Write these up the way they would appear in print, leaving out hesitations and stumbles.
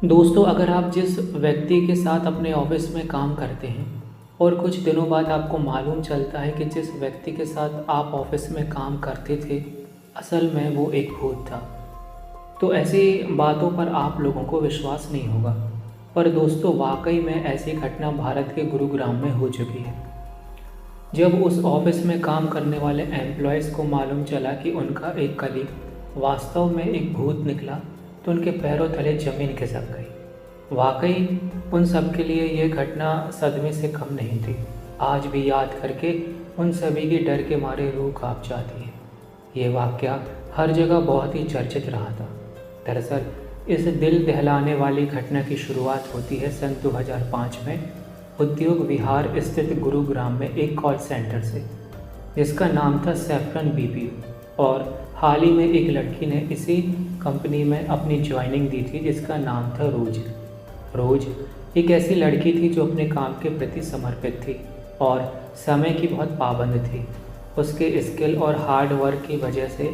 दोस्तों, अगर आप जिस व्यक्ति के साथ अपने ऑफिस में काम करते हैं और कुछ दिनों बाद आपको मालूम चलता है कि जिस व्यक्ति के साथ आप ऑफिस में काम करते थे असल में वो एक भूत था, तो ऐसी बातों पर आप लोगों को विश्वास नहीं होगा। पर दोस्तों, वाकई में ऐसी घटना भारत के गुरुग्राम में हो चुकी है। जब उस ऑफिस में काम करने वाले एम्प्लॉयज़ को मालूम चला कि उनका एक कलीग वास्तव में एक भूत निकला, तो उनके पैरों तले ज़मीन खिसक गई। वाकई उन सब के लिए यह घटना सदमे से कम नहीं थी। आज भी याद करके उन सभी की डर के मारे रूह कांप जाती है। ये वाक़या हर जगह बहुत ही चर्चित रहा था। दरअसल इस दिल दहलाने वाली घटना की शुरुआत होती है सन 2005 में उद्योग विहार स्थित गुरुग्राम में एक कॉल सेंटर से, जिसका नाम था सैफरन बीपीओ। और हाल ही में एक लड़की ने इसी कंपनी में अपनी ज्वाइनिंग दी थी, जिसका नाम था रोज। रोज एक ऐसी लड़की थी जो अपने काम के प्रति समर्पित थी और समय की बहुत पाबंद थी। उसके स्किल और हार्ड वर्क की वजह से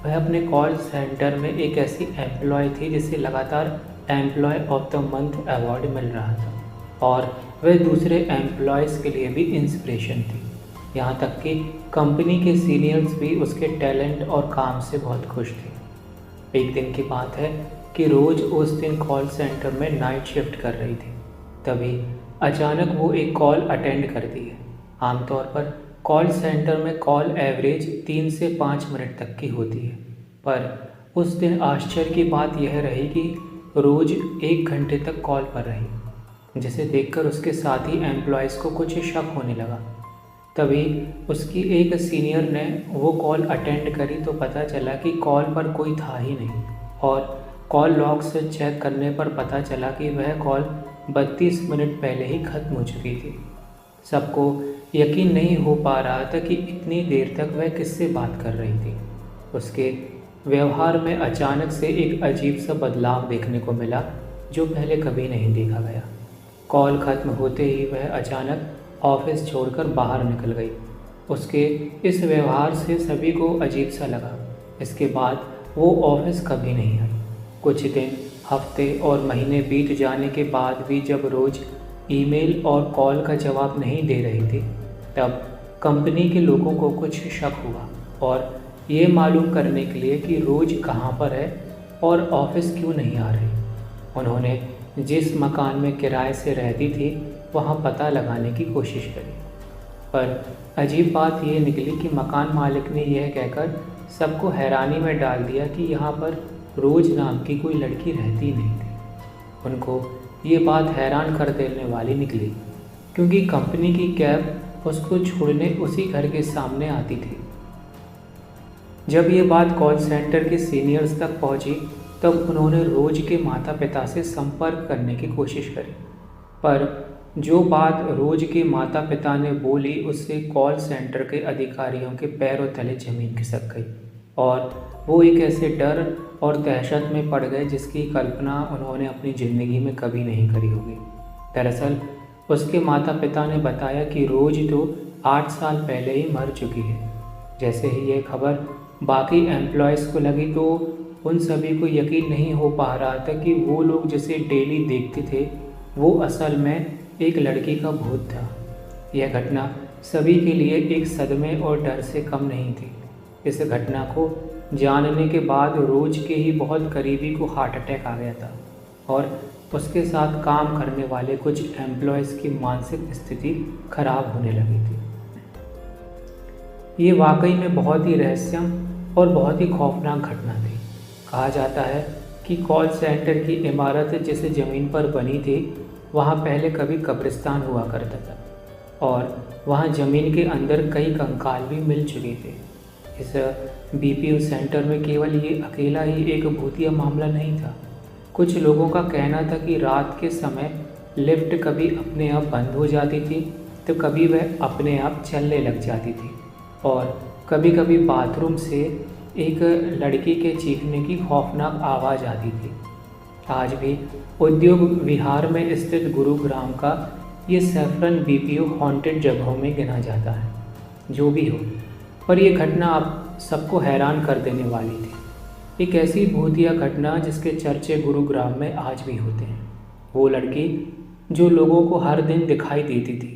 वह अपने कॉल सेंटर में एक ऐसी एम्प्लॉय थी जिसे लगातार employ of the month award मिल रहा था और वह दूसरे एम्प्लॉयज़ के लिए भी इंस्पिरेशन थी। यहाँ तक कि कंपनी के सीनियर्स भी उसके टैलेंट और काम से बहुत खुश थे। एक दिन की बात है कि रोज़ उस दिन कॉल सेंटर में नाइट शिफ्ट कर रही थी। तभी अचानक वो एक कॉल अटेंड करती है। आमतौर पर कॉल सेंटर में कॉल एवरेज 3 से 5 मिनट तक की होती है, पर उस दिन आश्चर्य की बात यह रही कि रोज़ 1 घंटे तक कॉल पर रही, जिसे देखकर उसके साथी एम्प्लॉयज़ को कुछ शक होने लगा। तभी उसकी एक सीनियर ने वो कॉल अटेंड करी तो पता चला कि कॉल पर कोई था ही नहीं, और कॉल लॉग से चेक करने पर पता चला कि वह कॉल 32 मिनट पहले ही ख़त्म हो चुकी थी। सबको यकीन नहीं हो पा रहा था कि इतनी देर तक वह किससे बात कर रही थी। उसके व्यवहार में अचानक से एक अजीब सा बदलाव देखने को मिला जो पहले कभी नहीं देखा गया। कॉल ख़त्म होते ही वह अचानक ऑफिस छोड़कर बाहर निकल गई। उसके इस व्यवहार से सभी को अजीब सा लगा। इसके बाद वो ऑफिस कभी नहीं आई। कुछ दिन, हफ्ते और महीने बीत जाने के बाद भी जब रोज़ ईमेल और कॉल का जवाब नहीं दे रही थी, तब कंपनी के लोगों को कुछ शक हुआ और ये मालूम करने के लिए कि रोज़ कहाँ पर है और ऑफिस क्यों नहीं आ रही, उन्होंने जिस मकान में किराए से रहती थी वहाँ पता लगाने की कोशिश करी। पर अजीब बात यह निकली कि मकान मालिक ने यह कहकर सबको हैरानी में डाल दिया कि यहाँ पर रोज़ नाम की कोई लड़की रहती नहीं थी। उनको ये बात हैरान कर देने वाली निकली, क्योंकि कंपनी की कैब उसको छोड़ने उसी घर के सामने आती थी। जब ये बात कॉल सेंटर के सीनियर्स तक पहुँची, तब उन्होंने रोज के माता पिता से संपर्क करने की कोशिश करी, पर जो बात रोज के माता पिता ने बोली उससे कॉल सेंटर के अधिकारियों के पैरों तले ज़मीन खिसक गई और वो एक ऐसे डर और दहशत में पड़ गए जिसकी कल्पना उन्होंने अपनी ज़िंदगी में कभी नहीं करी होगी। दरअसल उसके माता पिता ने बताया कि रोज तो 8 साल पहले ही मर चुकी है। जैसे ही ये खबर बाकी एम्प्लॉयज़ को लगी तो उन सभी को यकीन नहीं हो पा रहा था कि वो लोग जिसे डेली देखते थे वो असल में एक लड़की का भूत था। यह घटना सभी के लिए एक सदमे और डर से कम नहीं थी। इस घटना को जानने के बाद रोज के ही बहुत करीबी को हार्ट अटैक आ गया था और उसके साथ काम करने वाले कुछ एम्प्लॉयज़ की मानसिक स्थिति खराब होने लगी थी। ये वाकई में बहुत ही रहस्यम और बहुत ही खौफनाक घटना थी। कहा जाता है कि कॉल सेंटर की इमारत जिस ज़मीन पर बनी थी वहाँ पहले कभी कब्रिस्तान हुआ करता था और वहाँ ज़मीन के अंदर कई कंकाल भी मिल चुके थे। इस बीपीओ सेंटर में केवल ये अकेला ही एक भूतिया मामला नहीं था। कुछ लोगों का कहना था कि रात के समय लिफ्ट कभी अपने आप बंद हो जाती थी तो कभी वह अपने आप चलने लग जाती थी और कभी कभी बाथरूम से एक लड़की के चीखने की खौफनाक आवाज़ आती थी। आज भी उद्योग विहार में स्थित गुरुग्राम का ये सैफरन बीपीओ हॉन्टेड जगहों में गिना जाता है। जो भी हो, पर यह घटना आप सबको हैरान कर देने वाली थी। एक ऐसी भूतिया घटना जिसके चर्चे गुरुग्राम में आज भी होते हैं। वो लड़की जो लोगों को हर दिन दिखाई देती थी,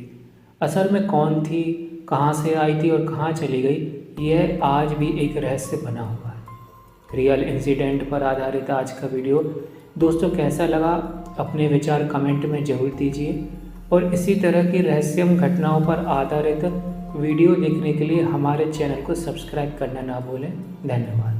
असल में कौन थी, कहाँ से आई थी और कहाँ चली गई, यह आज भी एक रहस्य बना हुआ है। रियल इंसिडेंट पर आधारित आज का वीडियो दोस्तों कैसा लगा, अपने विचार कमेंट में ज़रूर दीजिए। और इसी तरह की रहस्यमय घटनाओं पर आधारित वीडियो देखने के लिए हमारे चैनल को सब्सक्राइब करना ना भूलें। धन्यवाद।